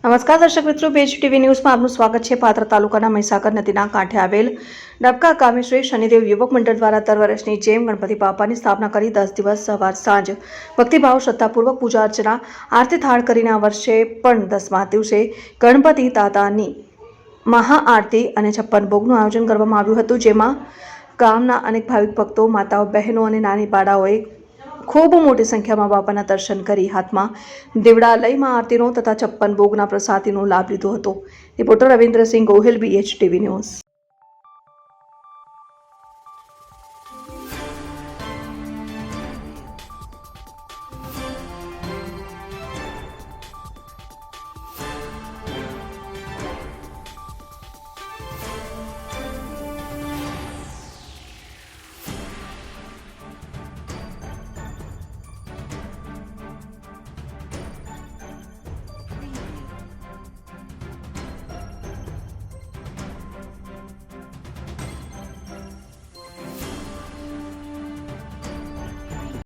નમસ્કાર દર્શક મિત્રો, પેજ ટીવી ન્યૂઝમાં આપનું સ્વાગત છે। પાત્ર તાલુકાના મહીસાગર નદીના કાંઠે આવેલ ડબકા ગામે શ્રી શનિદેવ યુવક મંડળ દ્વારા દર વર્ષની જેમ ગણપતિ બાપાની સ્થાપના કરી 10 દિવસ સવાર સાંજ ભક્તિભાવ શ્રદ્ધાપૂર્વક પૂજા અર્ચના આરતી થાળ કરીને આ વર્ષે પણ 10મા દિવસે ગણપતિ દાદાની મહાઆરતી અને 56 ભોગનું આયોજન કરવામાં આવ્યું હતું, જેમાં ગામના અનેક ભાવિક ભક્તો, માતાઓ, બહેનો અને નાની બાળાઓએ ખૂબ મોટી સંખ્યામાં બાપાના દર્શન કરી હાથમાં દીવડા લઈ મહાઆરતીનો તથા 56 ભોગના પ્રસાદીનો લાભ લીધો હતો। Reporter Ravindrasinh Gohil, BH TV news.